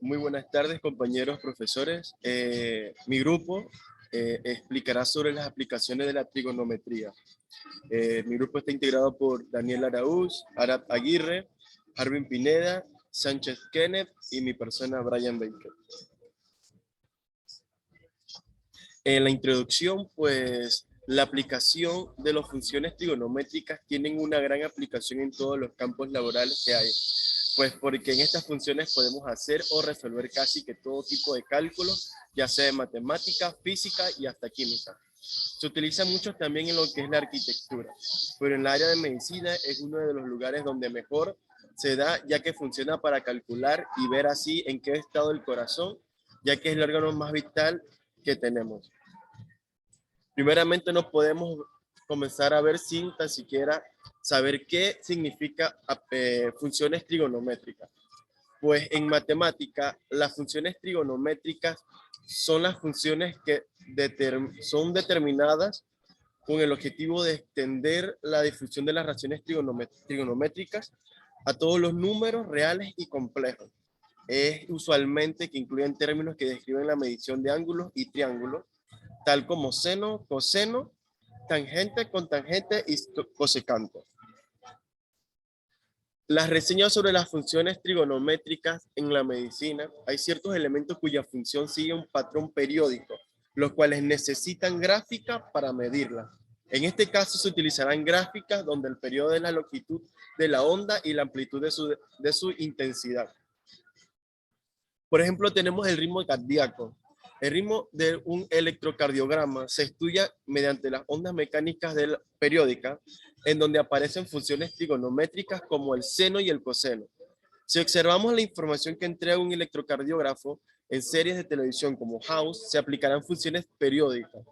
Muy buenas tardes, compañeros profesores. Mi grupo explicará sobre las aplicaciones de la trigonometría. Mi grupo está integrado por Daniel Araúz, Arad Aguirre, Arvin Pineda, Sánchez Kenneth y mi persona Brian Baker. En la introducción, pues la aplicación de las funciones trigonométricas tienen una gran aplicación en todos los campos laborales que hay. Pues porque en estas funciones podemos hacer o resolver casi que todo tipo de cálculos, ya sea de matemática, física y hasta química. Se utiliza mucho también en lo que es la arquitectura, pero en el área de medicina es uno de los lugares donde mejor se da, ya que funciona para calcular y ver así en qué estado el corazón, ya que es el órgano más vital que tenemos. Primeramente no podemos comenzar a ver sin tan siquiera saber qué significa funciones trigonométricas. Pues en matemática, las funciones trigonométricas son las funciones que son determinadas con el objetivo de extender la difusión de las raciones trigonométricas a todos los números reales y complejos. Es usualmente que incluyen términos que describen la medición de ángulos y triángulos, tal como seno, coseno, tangente, cotangente y cosecante. Las reseñas sobre las funciones trigonométricas en la medicina, hay ciertos elementos cuya función sigue un patrón periódico, los cuales necesitan gráfica para medirla. En este caso se utilizarán gráficas donde el periodo es la longitud de la onda y la amplitud de su intensidad. Por ejemplo, tenemos el ritmo cardíaco. El ritmo de un electrocardiograma se estudia mediante las ondas mecánicas periódicas, en donde aparecen funciones trigonométricas como el seno y el coseno. Si observamos la información que entrega un electrocardiógrafo en series de televisión como House, se aplicarán funciones periódicas.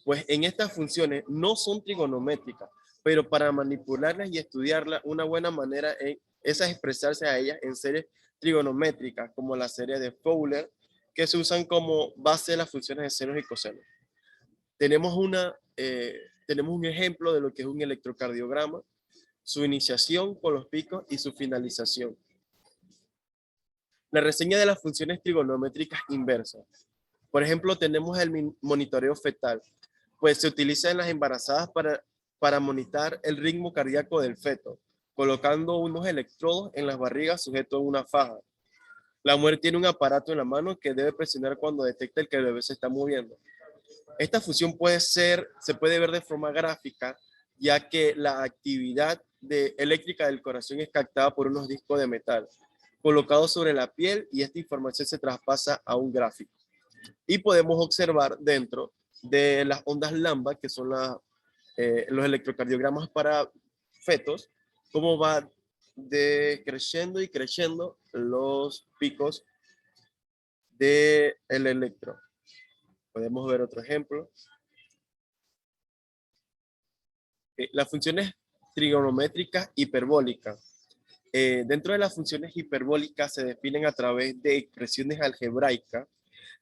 Pues en estas funciones no son trigonométricas, pero para manipularlas y estudiarlas, una buena manera es expresarse a ellas en series trigonométricas, como la serie de Fowler, que se usan como base de las funciones de senos y cosenos. Tenemos un ejemplo de lo que es un electrocardiograma, su iniciación con los picos y su finalización. La reseña de las funciones trigonométricas inversas. Por ejemplo, tenemos el monitoreo fetal, pues se utiliza en las embarazadas para monitorar el ritmo cardíaco del feto, colocando unos electrodos en las barrigas sujetos a una faja. La mujer tiene un aparato en la mano que debe presionar cuando detecta que el bebé se está moviendo. Esta función se puede ver de forma gráfica, ya que la actividad eléctrica del corazón es captada por unos discos de metal colocados sobre la piel y esta información se traspasa a un gráfico. Y podemos observar dentro de las ondas lambda, que son los electrocardiogramas para fetos, cómo va decreciendo y creciendo los picos del electro. Podemos ver otro ejemplo. Las funciones trigonométricas hiperbólicas. Dentro de las funciones hiperbólicas se definen a través de expresiones algebraicas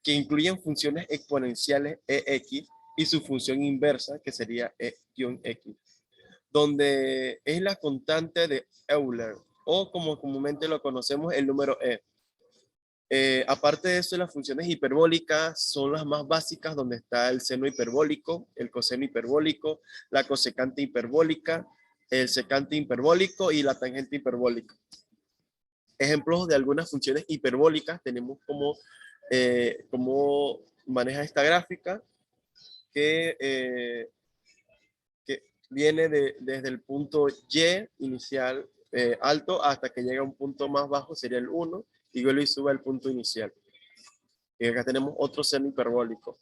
que incluyen funciones exponenciales EX y su función inversa, que sería E-X, donde es la constante de Euler, o como comúnmente lo conocemos, el número E. Aparte de eso, las funciones hiperbólicas son las más básicas, donde está el seno hiperbólico, el coseno hiperbólico, la cosecante hiperbólica, el secante hiperbólico y la tangente hiperbólica. Ejemplos de algunas funciones hiperbólicas tenemos como maneja esta gráfica que viene desde el punto Y inicial alto hasta que llega a un punto más bajo, sería el 1, y luego sube al punto inicial. Y acá tenemos otro seno hiperbólico.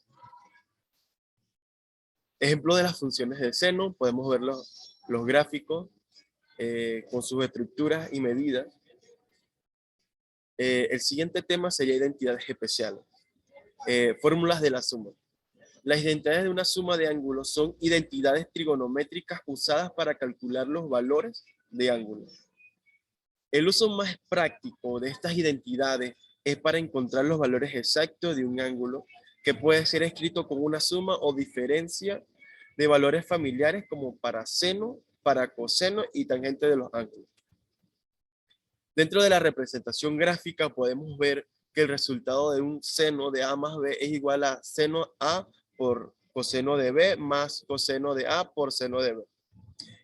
Ejemplo de las funciones del seno, podemos ver los gráficos con sus estructuras y medidas. El siguiente tema sería identidades especiales. Fórmulas de la suma. Las identidades de una suma de ángulos son identidades trigonométricas usadas para calcular los valores de ángulos. El uso más práctico de estas identidades es para encontrar los valores exactos de un ángulo que puede ser escrito como una suma o diferencia de valores familiares como para seno, para coseno y tangente de los ángulos. Dentro de la representación gráfica podemos ver que el resultado de un seno de A más B es igual a seno A por coseno de B más coseno de A por seno de B.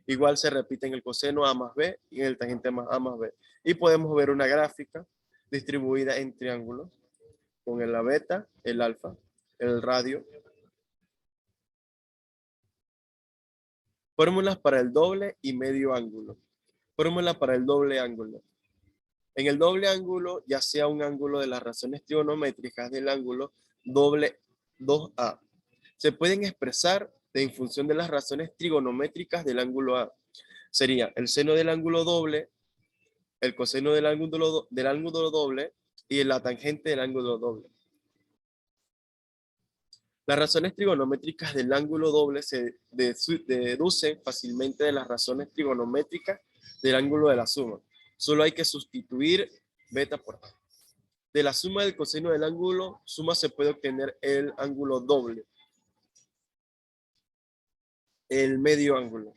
Igual se repite en el coseno A más B y en el tangente más A más B. Y podemos ver una gráfica distribuida en triángulos con la beta, el alfa, el radio. Fórmulas para el doble y medio ángulo. Fórmula para el doble ángulo. En el doble ángulo, ya sea un ángulo de las razones trigonométricas del ángulo doble 2A, se pueden expresar en función de las razones trigonométricas del ángulo A. Sería el seno del ángulo doble, el coseno del ángulo doble y la tangente del ángulo doble. Las razones trigonométricas del ángulo doble se deducen fácilmente de las razones trigonométricas del ángulo de la suma. Solo hay que sustituir beta por A. De la suma del coseno del ángulo suma se puede obtener el ángulo doble, el medio ángulo.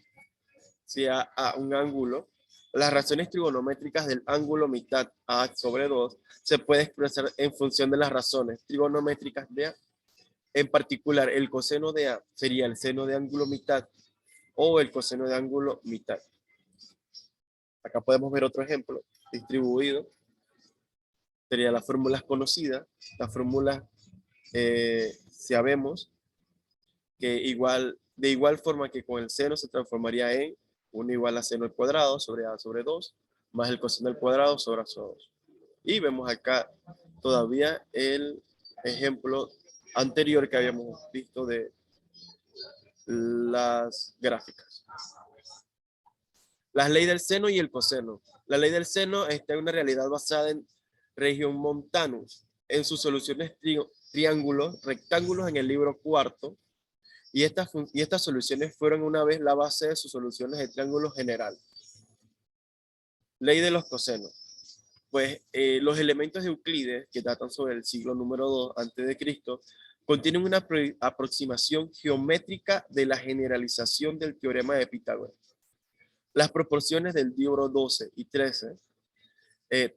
Si a un ángulo, las razones trigonométricas del ángulo mitad A sobre 2 se puede expresar en función de las razones trigonométricas de A. En particular, el coseno de A sería el seno de ángulo mitad o el coseno de ángulo mitad. Acá podemos ver otro ejemplo distribuido. Sería las fórmulas conocidas. Las fórmulas sabemos que de igual forma que con el seno se transformaría en 1 igual a seno al cuadrado sobre A sobre 2 más el coseno al cuadrado sobre A sobre 2. Y vemos acá todavía el ejemplo anterior que habíamos visto de las gráficas. Las leyes del seno y el coseno. La ley del seno está en una realidad basada en Regiomontanus, en sus soluciones triángulos, rectángulos en el libro cuarto, y estas soluciones fueron una vez la base de sus soluciones de triángulo general. Ley de los cosenos. Pues los elementos de Euclides, que datan sobre el siglo número 2 a.C., contienen una aproximación geométrica de la generalización del teorema de Pitágoras. Las proporciones del libro 12 y 13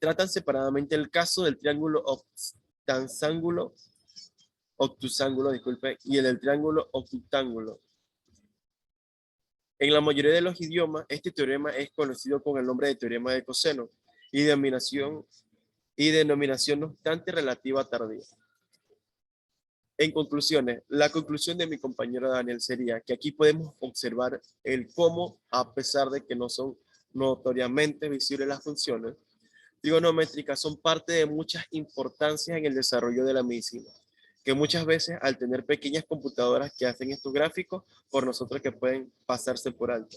tratan separadamente el caso del triángulo obtusángulo, y el del triángulo octángulo. En la mayoría de los idiomas, este teorema es conocido con el nombre de teorema de coseno y denominación no obstante relativa tardía. En conclusiones, la conclusión de mi compañero Daniel sería que aquí podemos observar el cómo, a pesar de que no son notoriamente visibles las funciones trigonométricas, son parte de muchas importancias en el desarrollo de la medicina, que muchas veces al tener pequeñas computadoras que hacen estos gráficos, por nosotros que pueden pasarse por alto.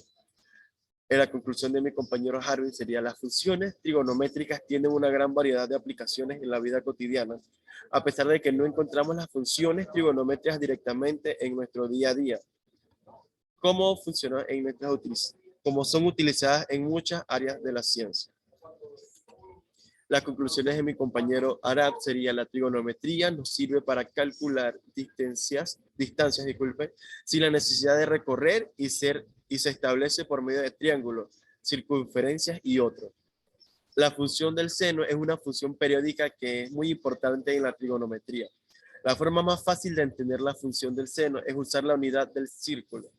En la conclusión de mi compañero Harvey sería: las funciones trigonométricas tienen una gran variedad de aplicaciones en la vida cotidiana, a pesar de que no encontramos las funciones trigonométricas directamente en nuestro día a día. ¿Cómo funcionan como son utilizadas en muchas áreas de la ciencia? Las conclusiones de mi compañero Arad sería: la trigonometría nos sirve para calcular distancias, sin la necesidad de recorrer y se establece por medio de triángulos, circunferencias y otros. La función del seno es una función periódica que es muy importante en la trigonometría. La forma más fácil de entender la función del seno es usar la unidad del círculo.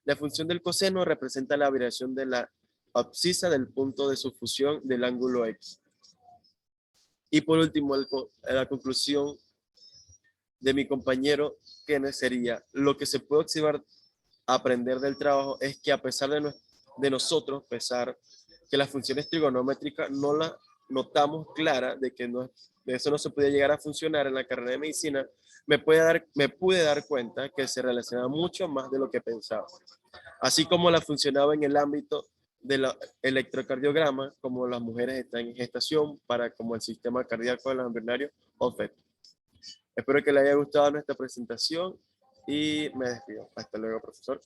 La función del coseno representa la variación de la abscisa del punto de su fusión del ángulo X. Y por último, la conclusión de mi compañero Kenneth sería: lo que se puede aprender del trabajo es que a pesar de nosotros pensar que las funciones trigonométricas no las notamos claras, de que de eso no se puede llegar a funcionar en la carrera de medicina, me pude dar cuenta que se relaciona mucho más de lo que pensaba. Así como la funcionaba en el ámbito del electrocardiograma, como las mujeres están en gestación, como el sistema cardíaco de los embrionarios o fetos. Espero que les haya gustado nuestra presentación y me despido. Hasta luego, profesor.